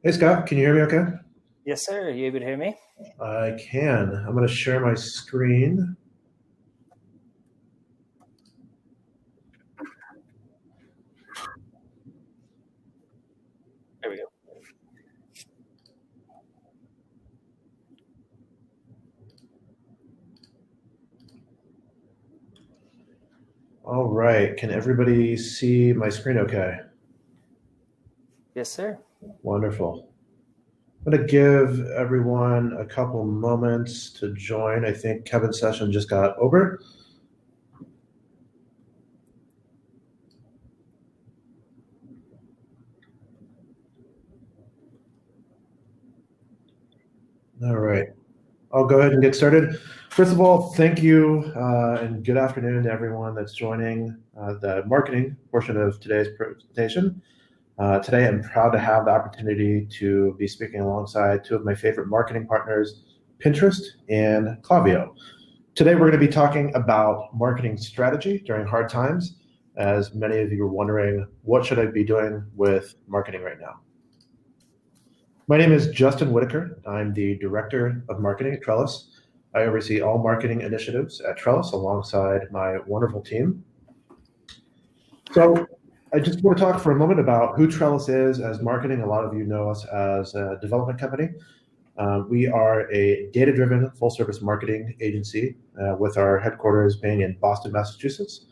Hey Scott, can you hear me okay? Yes, sir. Are you able to hear me? I can. I'm going to share my screen. There we go. All right. Can everybody see my screen okay? Yes, sir. Wonderful. I'm going to give everyone a couple moments to join. I think Kevin's session just got over. All right. I'll go ahead and get started. First of all, thank you and good afternoon to everyone that's joining the marketing portion of today's presentation. Today, I'm proud to have the opportunity to be speaking alongside two of my favorite marketing partners, Pinterest and Klaviyo. Today, we're going to be talking about marketing strategy during hard times, as many of you are wondering, what should I be doing with marketing right now? My name is Justin Whitaker. I'm the Director of Marketing at Trellis. I oversee all marketing initiatives at Trellis alongside my wonderful team. So I just want to talk for a moment about who Trellis is as marketing. A lot of you know us as a development company. We are a data-driven full-service marketing agency with our headquarters being in Boston, Massachusetts.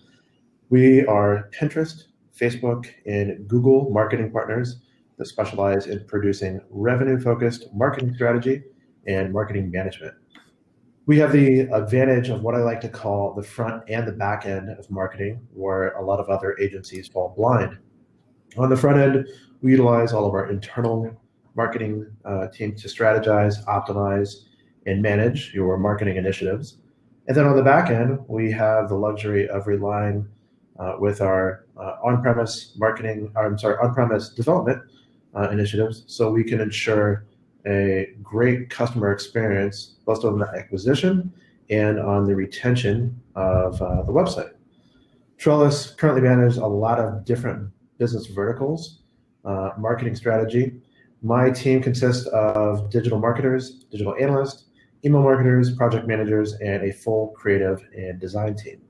We are Pinterest, Facebook, and Google marketing partners that specialize in producing revenue-focused marketing strategy and marketing management. We have the advantage of what I like to call the front and the back end of marketing, where a lot of other agencies fall blind. On the front end, we utilize all of our internal marketing team to strategize, optimize, and manage your marketing initiatives. And then on the back end, we have the luxury of relying with our on-premise development initiatives, so we can ensure a great customer experience, both on the acquisition and on the retention of the website. Trellis currently manages a lot of different business verticals, marketing strategy. My team consists of digital marketers, digital analysts, email marketers, project managers, and a full creative and design team.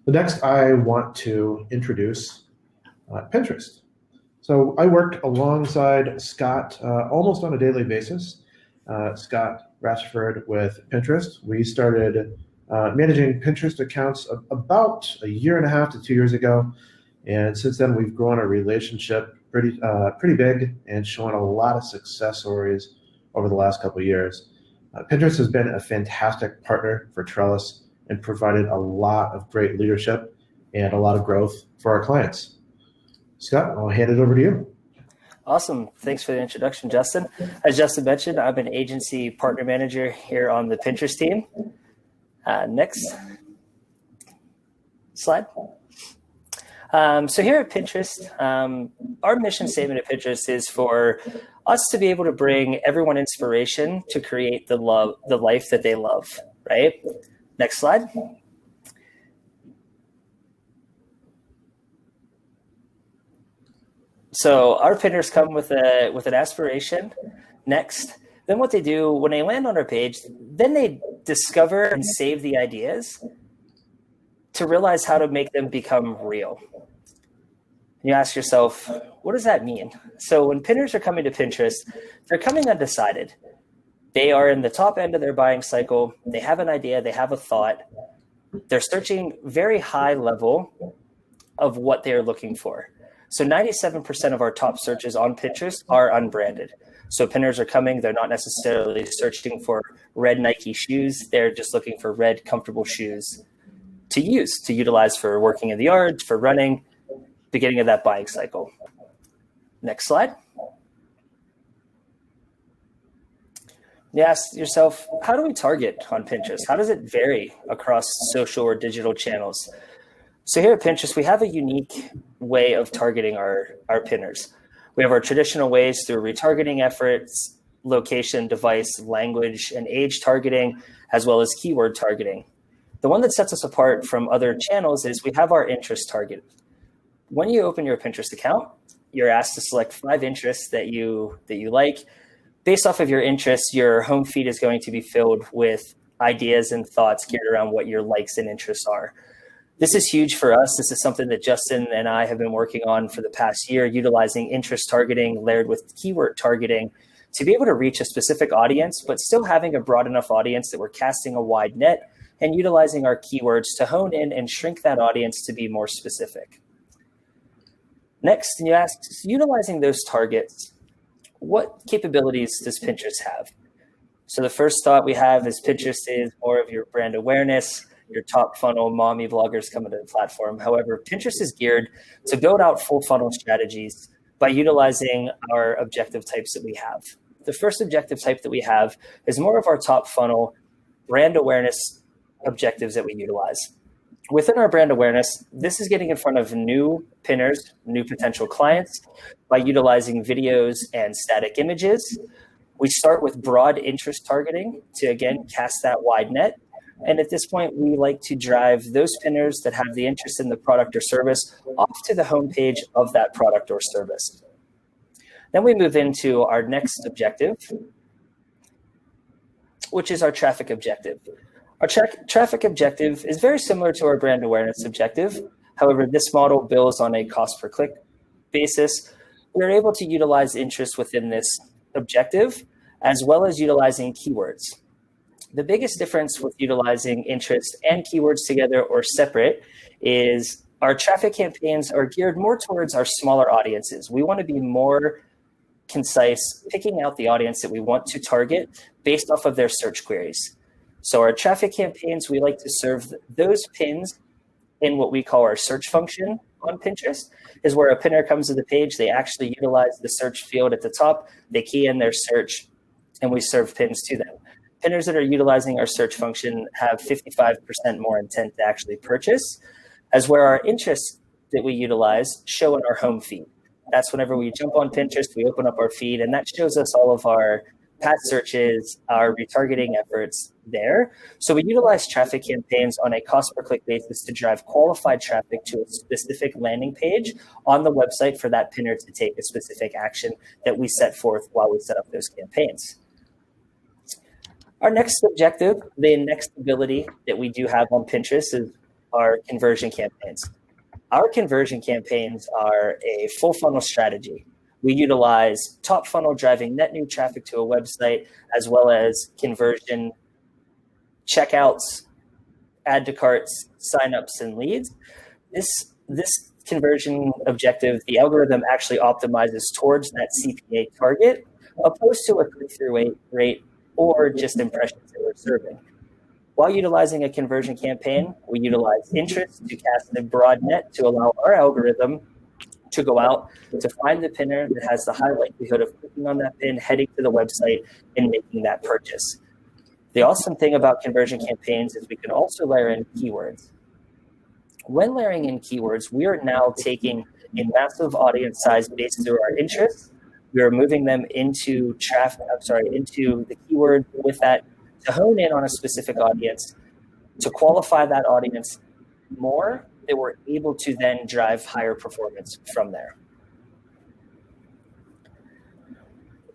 The next, I want to introduce Pinterest. So I work alongside Scott almost on a daily basis. Scott Ratchford with Pinterest. We started managing Pinterest accounts about a year and a half to 2 years ago. And since then, we've grown our relationship pretty big and shown a lot of success stories over the last couple of years. Pinterest has been a fantastic partner for Trellis and provided a lot of great leadership and a lot of growth for our clients. Scott, I'll hand it over to you. Awesome. Thanks for the introduction, Justin. As Justin mentioned, I'm an agency partner manager here on the Pinterest team. Next slide. So here at Pinterest, our mission statement at Pinterest is for us to be able to bring everyone inspiration to create the life that they love, right? Next slide. So our pinners come with an aspiration. Next, then what they do when they land on our page, then they discover and save the ideas to realize how to make them become real. And you ask yourself, what does that mean? So when pinners are coming to Pinterest, they're coming undecided. They are in the top end of their buying cycle. They have an idea. They have a thought. They're searching very high level of what they're looking for. So 97% of our top searches on Pinterest are unbranded. So pinners are coming. They're not necessarily searching for red Nike shoes. They're just looking for red, comfortable shoes to utilize for working in the yard, for running, beginning of that buying cycle. Next slide. You ask yourself, how do we target on Pinterest? How does it vary across social or digital channels? So here at Pinterest, we have a unique way of targeting our pinners. We have our traditional ways through retargeting efforts, location, device, language, and age targeting, as well as keyword targeting. The one that sets us apart from other channels is we have our interest target. When you open your Pinterest account, you're asked to select 5 interests that you like. Based off of your interests, your home feed is going to be filled with ideas and thoughts geared around what your likes and interests are. This is huge for us. This is something that Justin and I have been working on for the past year, utilizing interest targeting layered with keyword targeting to be able to reach a specific audience, but still having a broad enough audience that we're casting a wide net and utilizing our keywords to hone in and shrink that audience to be more specific. Next, you ask, utilizing those targets, what capabilities does Pinterest have? So the first thought we have is Pinterest is more of your brand awareness, your top funnel mommy bloggers coming to the platform. However, Pinterest is geared to build out full funnel strategies by utilizing our objective types that we have. The first objective type that we have is more of our top funnel brand awareness objectives that we utilize. Within our brand awareness, this is getting in front of new pinners, new potential clients by utilizing videos and static images. We start with broad interest targeting to, again, cast that wide net. And at this point, we like to drive those pinners that have the interest in the product or service off to the homepage of that product or service. Then we move into our next objective, which is our traffic objective. Our traffic objective is very similar to our brand awareness objective. However, this model builds on a cost per click basis. We're able to utilize interest within this objective, as well as utilizing keywords. The biggest difference with utilizing interest and keywords together or separate is our traffic campaigns are geared more towards our smaller audiences. We want to be more concise, picking out the audience that we want to target based off of their search queries. So our traffic campaigns, we like to serve those pins in what we call our search function on Pinterest, is where a pinner comes to the page, they actually utilize the search field at the top, they key in their search, and we serve pins to them. Pinners that are utilizing our search function have 55% more intent to actually purchase, as where our interests that we utilize show in our home feed. That's whenever we jump on Pinterest, we open up our feed, and that shows us all of our past searches, our retargeting efforts there. So we utilize traffic campaigns on a cost per click basis to drive qualified traffic to a specific landing page on the website for that pinner to take a specific action that we set forth while we set up those campaigns. Our next objective, the next ability that we do have on Pinterest is our conversion campaigns. Our conversion campaigns are a full funnel strategy. We utilize top funnel driving net new traffic to a website, as well as conversion checkouts, add to carts, signups, and leads. This conversion objective, the algorithm actually optimizes towards that CPA target, opposed to a click-through rate or just impressions that we're serving. While utilizing a conversion campaign, we utilize interest to cast a broad net to allow our algorithm to go out to find the pinner that has the high likelihood of clicking on that pin, heading to the website, and making that purchase. The awesome thing about conversion campaigns is we can also layer in keywords. When layering in keywords, we are now taking a massive audience size based through our interests. We are moving them into into the keyword with that to hone in on a specific audience, to qualify that audience more, that we're able to then drive higher performance from there.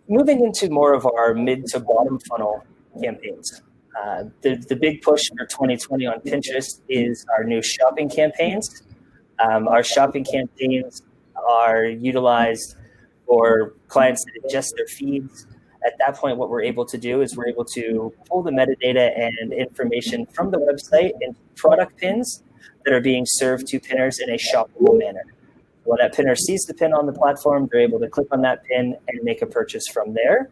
Moving into more of our mid to bottom funnel campaigns. The big push for 2020 on Pinterest is our new shopping campaigns. Our shopping campaigns are utilized for clients that adjust their feeds. At that point, what we're able to do is we're able to pull the metadata and information from the website and product pins that are being served to pinners in a shoppable manner. When that pinner sees the pin on the platform, they're able to click on that pin and make a purchase from there.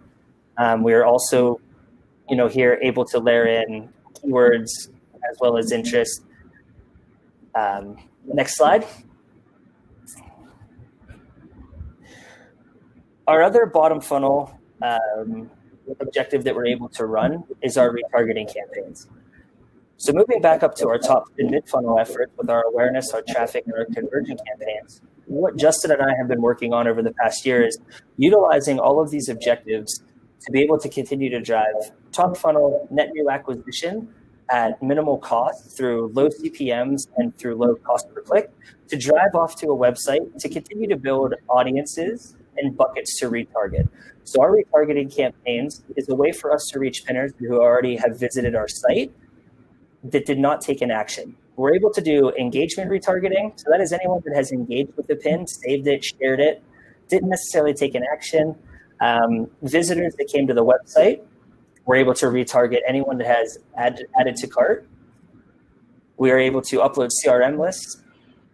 We are also, here able to layer in keywords as well as interest. Next slide. Our other bottom funnel objective that we're able to run is our retargeting campaigns. So moving back up to our top and mid funnel effort with our awareness, our traffic, and our conversion campaigns, what Justin and I have been working on over the past year is utilizing all of these objectives to be able to continue to drive top funnel net new acquisition, at minimal cost through low CPMs and through low cost per click to drive off to a website to continue to build audiences and buckets to retarget. So our retargeting campaigns is a way for us to reach pinners who already have visited our site that did not take an action. We're able to do engagement retargeting. So that is anyone that has engaged with the pin, saved it, shared it, didn't necessarily take an action. Visitors that came to the website, we're able to retarget anyone that has added to cart. We are able to upload CRM lists,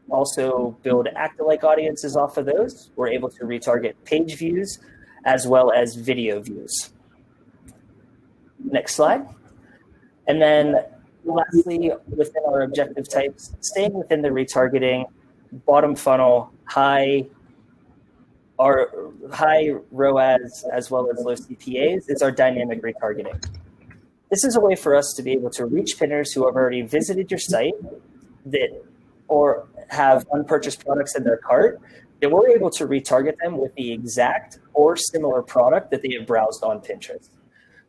also build act-alike audiences off of those. We're able to retarget page views as well as video views. Next slide. And then lastly, within our objective types, staying within the retargeting, bottom funnel, high ROAS as well as low CPAs is our dynamic retargeting. This is a way for us to be able to reach pinners who have already visited your site or have unpurchased products in their cart, and we're able to retarget them with the exact or similar product that they have browsed on Pinterest.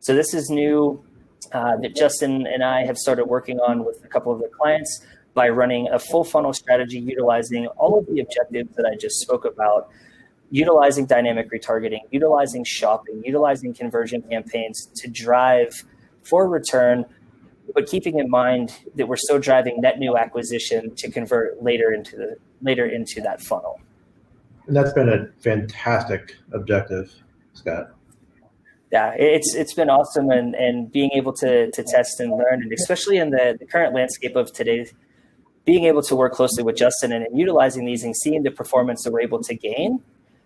So this is new that Justin and I have started working on with a couple of the clients by running a full funnel strategy utilizing all of the objectives that I just spoke about, utilizing dynamic retargeting, utilizing shopping, utilizing conversion campaigns to drive for return, but keeping in mind that we're still driving net new acquisition to convert later into that funnel. And that's been a fantastic objective, Scott. Yeah, it's been awesome, and being able to test and learn, and especially in the current landscape of today, being able to work closely with Justin and utilizing these and seeing the performance that we're able to gain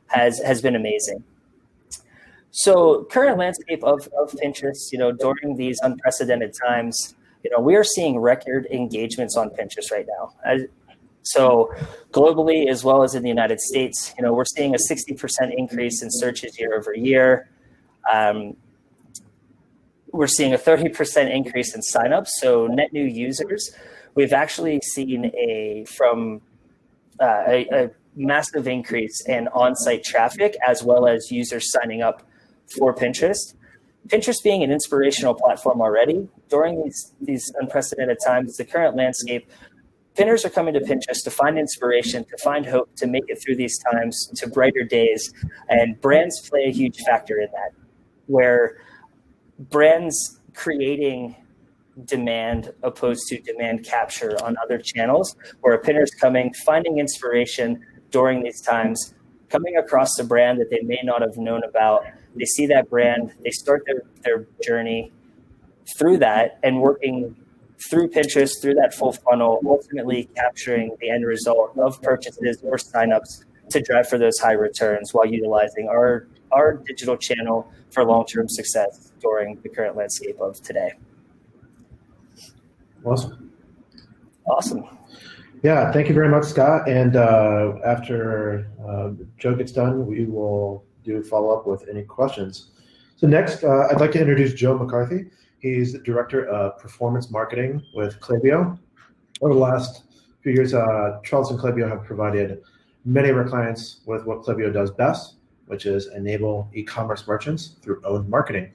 has been amazing. So current landscape of Pinterest, during these unprecedented times, we are seeing record engagements on Pinterest right now. So globally, as well as in the United States, we're seeing a 60% increase in searches year over year. We're seeing a 30% increase in signups. So net new users, we've actually seen a massive increase in on-site traffic as well as users signing up for Pinterest. Pinterest being an inspirational platform already, during these unprecedented times, the current landscape, pinners are coming to Pinterest to find inspiration, to find hope, to make it through these times to brighter days. And brands play a huge factor in that, where brands creating demand opposed to demand capture on other channels, where a pinner's coming, finding inspiration during these times, coming across a brand that they may not have known about. They see that brand, they start their journey through that and working through Pinterest, through that full funnel, ultimately capturing the end result of purchases or signups to drive for those high returns while utilizing our digital channel for long-term success during the current landscape of today. Awesome. Yeah, thank you very much, Scott. And after Joe gets done, we will do a follow-up with any questions. So next, I'd like to introduce Joe McCarthy. He's the Director of Performance Marketing with Klaviyo. Over the last few years, Trellis and Klaviyo have provided many of our clients with what Klaviyo does best, which is enable e-commerce merchants through owned marketing.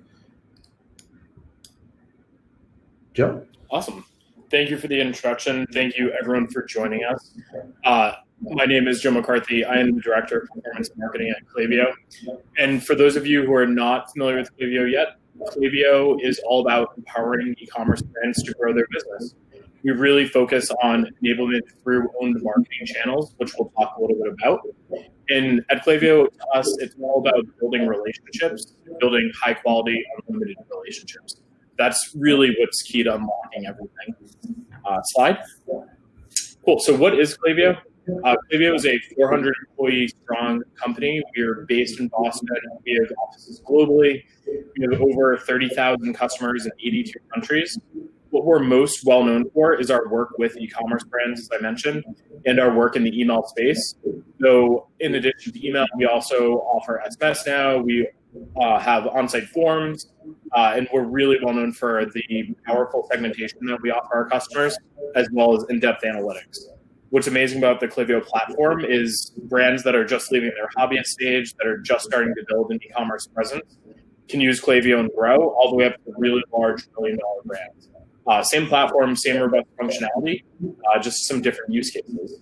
Joe? Awesome. Thank you for the introduction. Thank you, everyone, for joining us. My name is Joe McCarthy. I am the Director of Performance Marketing at Klaviyo. And for those of you who are not familiar with Klaviyo yet, Klaviyo is all about empowering e-commerce brands to grow their business. We really focus on enablement through owned marketing channels, which we'll talk a little bit about. And at Klaviyo, to us, it's all about building relationships, building high-quality, unlimited relationships. That's really what's key to unlocking everything. Slide. Cool. So what is Klaviyo? Klaviyo is a 400-employee strong company. We are based in Boston. We have offices globally. We have over 30,000 customers in 82 countries. What we're most well known for is our work with e-commerce brands, as I mentioned, and our work in the email space. So in addition to email, we also offer SMS now. We have on-site forms, and we're really well known for the powerful segmentation that we offer our customers, as well as in-depth analytics. What's amazing about the Klaviyo platform is brands that are just leaving their hobbyist stage, that are just starting to build an e-commerce presence, can use Klaviyo and grow all the way up to really large $1 million brands. Same platform, same robust functionality, just some different use cases.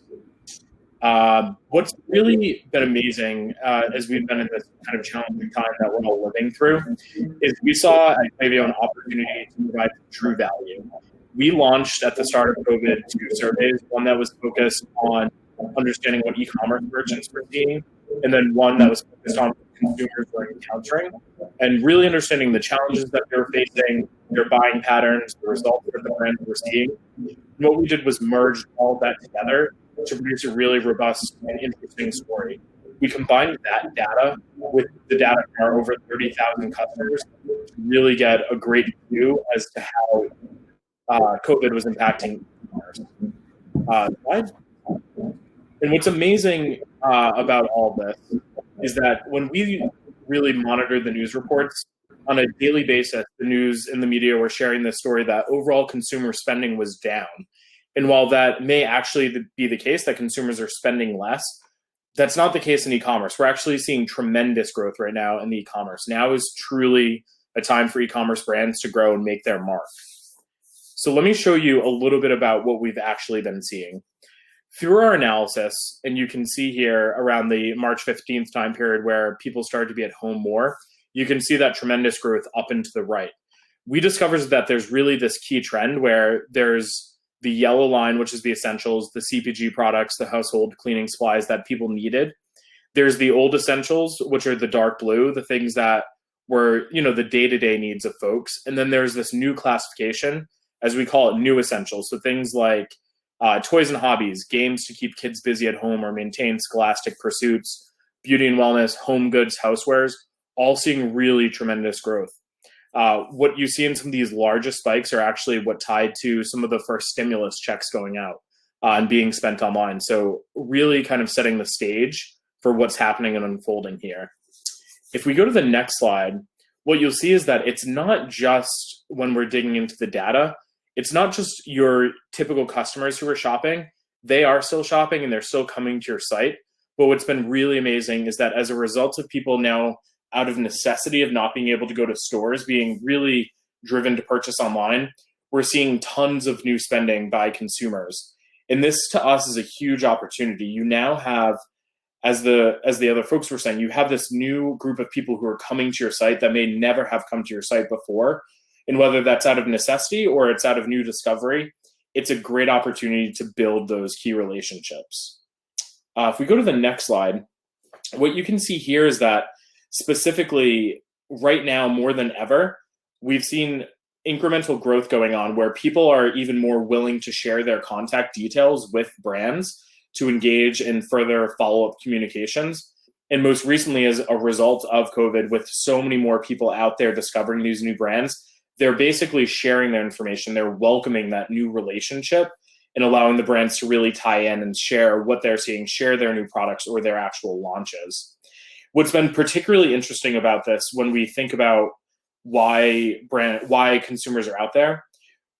What's really been amazing as we've been in this kind of challenging time that we're all living through is we saw at Klaviyo an opportunity to provide true value. We launched at the start of COVID 2 surveys, one that was focused on understanding what e-commerce merchants were seeing, and then one that was focused on what consumers were encountering, and really understanding the challenges that they were facing, their buying patterns, the results that the brands were seeing. And what we did was merge all of that together to produce a really robust and interesting story. We combined that data with the data from our over 30,000 customers to really get a great view as to how COVID was impacting e-commerce. And what's amazing about all this is that when we really monitored the news reports on a daily basis, the news and the media were sharing this story that overall consumer spending was down. And while that may actually be the case, that consumers are spending less, that's not the case in e-commerce. We're actually seeing tremendous growth right now in the e-commerce. Now is truly a time for e-commerce brands to grow and make their mark. So let me show you a little bit about what we've actually been seeing. Through our analysis, and you can see here around the March 15th time period where people started to be at home more, you can see that tremendous growth up and to the right. We discovered that there's really this key trend where there's the yellow line, which is the essentials, the CPG products, the household cleaning supplies that people needed. There's the old essentials, which are the dark blue, the things that were, the day-to-day needs of folks. And then there's this new classification, as we call it, new essentials. So things like toys and hobbies, games to keep kids busy at home or maintain scholastic pursuits, beauty and wellness, home goods, housewares, all seeing really tremendous growth. What you see in some of these largest spikes are actually what tied to some of the first stimulus checks going out and being spent online. So really kind of setting the stage for what's happening and unfolding here. If we go to the next slide, what you'll see is that it's not just when we're digging into the data, it's not just your typical customers who are shopping. They are still shopping and they're still coming to your site. But what's been really amazing is that as a result of people now, out of necessity of not being able to go to stores, being really driven to purchase online, we're seeing tons of new spending by consumers. And this to us is a huge opportunity. You now have, as the other folks were saying, you have this new group of people who are coming to your site that may never have come to your site before. And whether that's out of necessity or it's out of new discovery, it's a great opportunity to build those key relationships. If we go to the next slide, what you can see here is that specifically right now, more than ever, we've seen incremental growth going on where people are even more willing to share their contact details with brands to engage in further follow-up communications. And most recently, as a result of COVID, with so many more people out there discovering these new brands, they're basically sharing their information. They're welcoming that new relationship and allowing the brands to really tie in and share what they're seeing, share their new products or their actual launches. What's been particularly interesting about this when we think about why consumers are out there,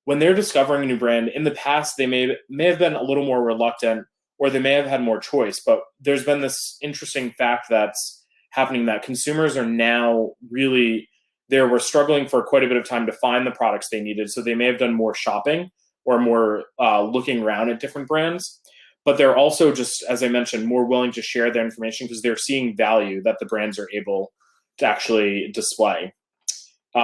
when they're discovering a new brand, in the past, they may have been a little more reluctant or they may have had more choice, but there's been this interesting fact that's happening that consumers are now really, they were struggling for quite a bit of time to find the products they needed. So they may have done more shopping or more looking around at different brands. But they're also just, as I mentioned, more willing to share their information because they're seeing value that the brands are able to actually display.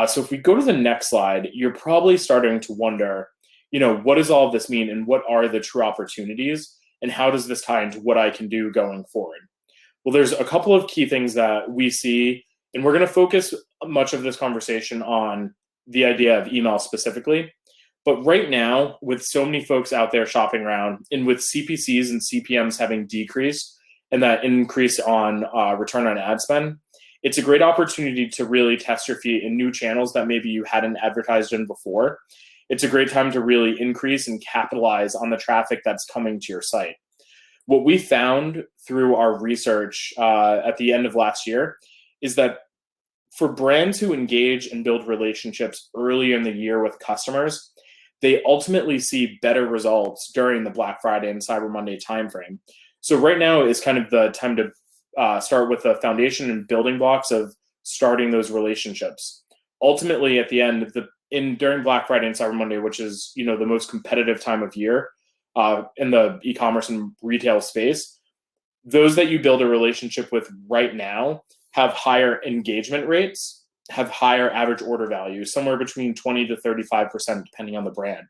So if we go to the next slide, you're probably starting to wonder, what does all of this mean and what are the true opportunities and how does this tie into what I can do going forward? Well, there's a couple of key things that we see, and we're going to focus much of this conversation on the idea of email specifically. But right now, with so many folks out there shopping around and with CPCs and CPMs having decreased and that increase on return on ad spend, it's a great opportunity to really test your feet in new channels that maybe you hadn't advertised in before. It's a great time to really increase and capitalize on the traffic that's coming to your site. What we found through our research at the end of last year is that for brands who engage and build relationships early in the year with customers, they ultimately see better results during the Black Friday and Cyber Monday timeframe. So right now is kind of the time to start with the foundation and building blocks of starting those relationships. Ultimately, at the end, during Black Friday and Cyber Monday, which is, the most competitive time of year in the e-commerce and retail space, those that you build a relationship with right now have higher engagement rates, have higher average order value, somewhere between 20 to 35%, depending on the brand.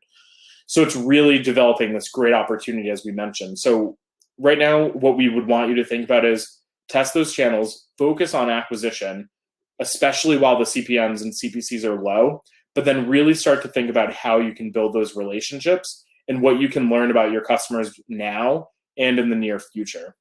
So it's really developing this great opportunity, as we mentioned. So right now, what we would want you to think about is test those channels, focus on acquisition, especially while the CPMs and CPCs are low, but then really start to think about how you can build those relationships and what you can learn about your customers now and in the near future.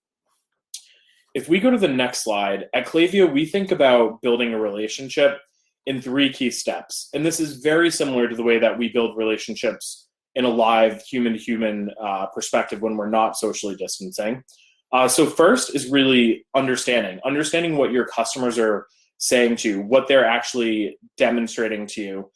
If we go to the next slide, at Klaviyo, we think about building a relationship in 3 key steps. And this is very similar to the way that we build relationships in a live human-to-human perspective when we're not socially distancing. So first is really understanding what your customers are saying to you, what they're actually demonstrating to you,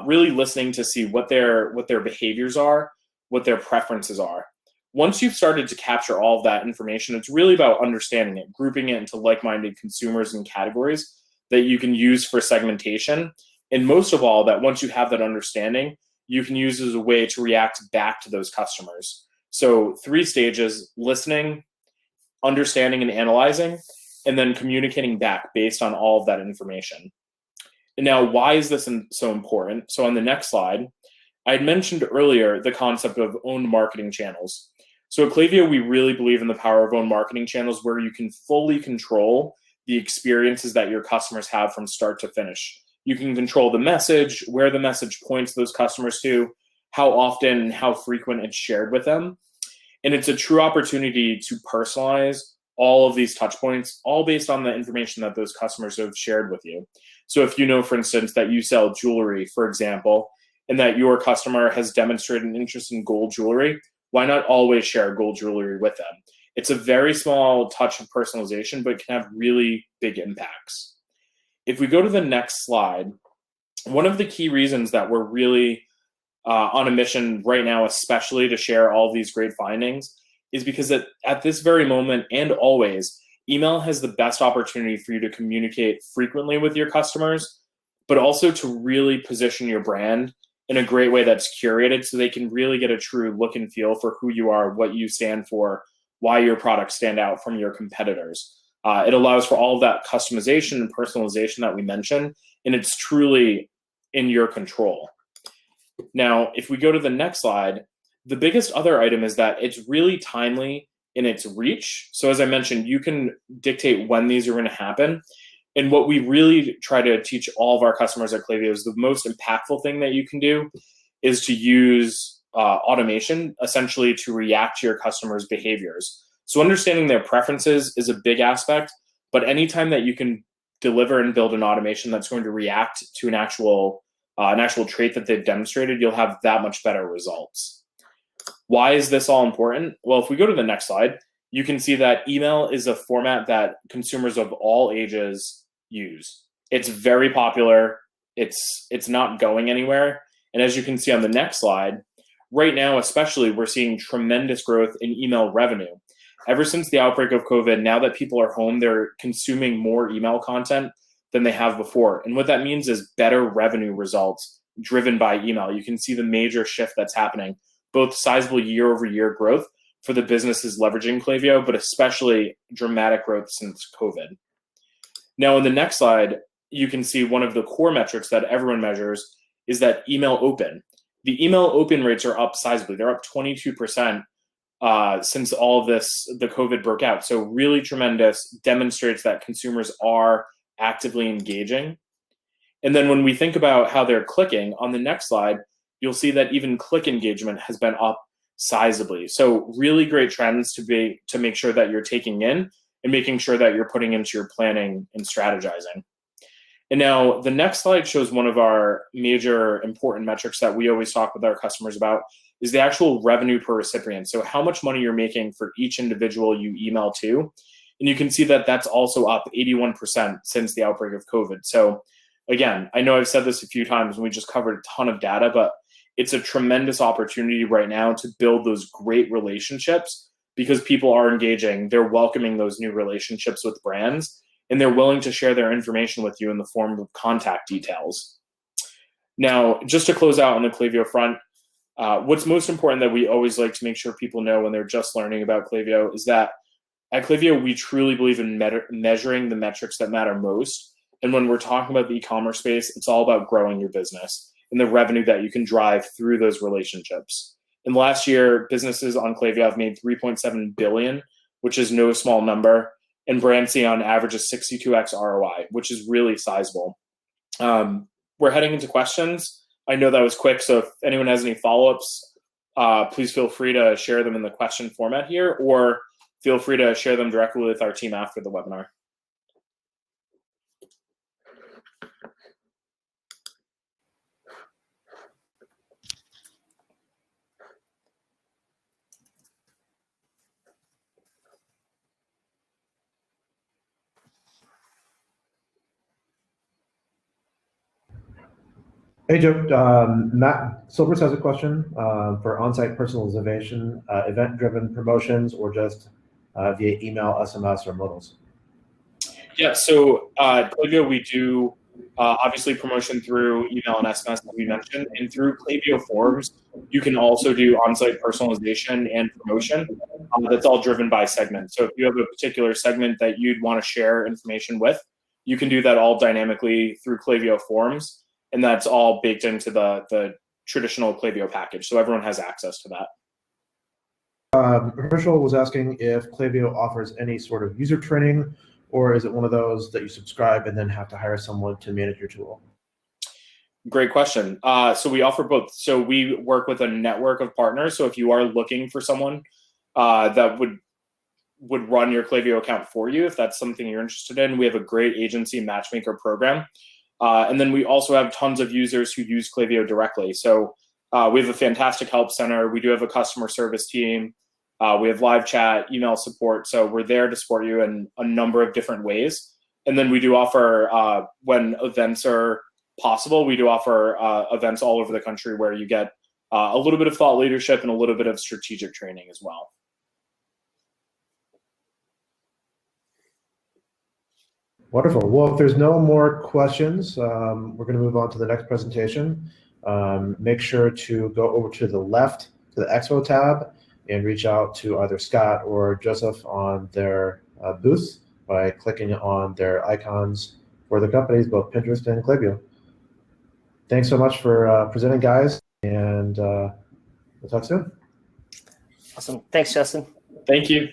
really listening to see what their behaviors are, what their preferences are. Once you've started to capture all of that information, it's really about understanding it, grouping it into like-minded consumers and categories that you can use for segmentation. And most of all, that once you have that understanding, you can use as a way to react back to those customers. So 3 stages: listening, understanding and analyzing, and then communicating back based on all of that information. And now, why is this so important? So on the next slide, I had mentioned earlier the concept of owned marketing channels. So at Klaviyo, we really believe in the power of owned marketing channels where you can fully control the experiences that your customers have from start to finish. You can control the message, where the message points those customers to, how often and how frequent it's shared with them. And it's a true opportunity to personalize all of these touch points, all based on the information that those customers have shared with you. So if you know, for instance, that you sell jewelry, for example, and that your customer has demonstrated an interest in gold jewelry, why not always share gold jewelry with them? It's a very small touch of personalization, but it can have really big impacts. If we go to the next slide, one of the key reasons that we're really on a mission right now, especially to share all of these great findings, is because at this very moment and always, email has the best opportunity for you to communicate frequently with your customers, but also to really position your brand in a great way that's curated so they can really get a true look and feel for who you are, what you stand for, why your products stand out from your competitors. It allows for all of that customization and personalization that we mentioned, and it's truly in your control. Now, if we go to the next slide, the biggest other item is that it's really timely in its reach. So as I mentioned, you can dictate when these are going to happen. And what we really try to teach all of our customers at Klaviyo is the most impactful thing that you can do is to use automation, essentially to react to your customers' behaviors. So understanding their preferences is a big aspect, but anytime that you can deliver and build an automation that's going to react to an actual trait that they've demonstrated, you'll have that much better results. Why is this all important? Well, if we go to the next slide, you can see that email is a format that consumers of all ages use. It's very popular. It's not going anywhere. And as you can see on the next slide, right now especially, we're seeing tremendous growth in email revenue. Ever since the outbreak of COVID, now that people are home, they're consuming more email content than they have before. And what that means is better revenue results driven by email. You can see the major shift that's happening, both sizable year-over-year growth for the businesses leveraging Klaviyo, but especially dramatic growth since COVID. Now, in the next slide, you can see one of the core metrics that everyone measures is that email open. The email open rates are up sizably. They're up 22% since all of this, the COVID broke out. So really tremendous, demonstrates that consumers are actively engaging. And then when we think about how they're clicking, on the next slide, you'll see that even click engagement has been up sizably. So really great trends to make sure that you're taking in and making sure that you're putting into your planning and strategizing. And now the next slide shows one of our major important metrics that we always talk with our customers about is the actual revenue per recipient. So how much money you're making for each individual you email to. And you can see that that's also up 81% since the outbreak of COVID. So again, I know I've said this a few times and we just covered a ton of data, but it's a tremendous opportunity right now to build those great relationships because people are engaging. They're welcoming those new relationships with brands, and they're willing to share their information with you in the form of contact details. Now, just to close out on the Klaviyo front, what's most important that we always like to make sure people know when they're just learning about Klaviyo is that at Klaviyo, we truly believe in measuring the metrics that matter most. And when we're talking about the e-commerce space, it's all about growing your business and the revenue that you can drive through those relationships. In the last year, businesses on Klaviyo have made $3.7 billion, which is no small number, and brand see on average a 62x ROI, which is really sizable. We're heading into questions. I know that was quick, so if anyone has any follow-ups, please feel free to share them in the question format here, or feel free to share them directly with our team after the webinar. Hey, Joe. Matt Silvers has a question for on-site personalization, event-driven promotions, or just via email, SMS, or modals. Yeah, so at Klaviyo, we do obviously promotion through email and SMS, as we mentioned, and through Klaviyo forms, you can also do on-site personalization and promotion. That's all driven by segment. So if you have a particular segment that you'd want to share information with, you can do that all dynamically through Klaviyo forms, and that's all baked into the traditional Klaviyo package. So everyone has access to that. Herschel was asking if Klaviyo offers any sort of user training, or is it one of those that you subscribe and then have to hire someone to manage your tool? Great question. So we offer both. So we work with a network of partners. So if you are looking for someone that would run your Klaviyo account for you, if that's something you're interested in, we have a great agency matchmaker program. And then we also have tons of users who use Klaviyo directly. So we have a fantastic help center. We do have a customer service team. We have live chat, email support. So we're there to support you in a number of different ways. And then we do offer, when events are possible, we do offer events all over the country where you get a little bit of thought leadership and a little bit of strategic training as well. Wonderful. Well, if there's no more questions, we're going to move on to the next presentation. Make sure to go over to the left to the Expo tab and reach out to either Scott or Joseph on their booth by clicking on their icons for the companies, both Pinterest and Klaviyo. Thanks so much for presenting, guys, and we'll talk soon. Awesome. Thanks, Justin. Thank you.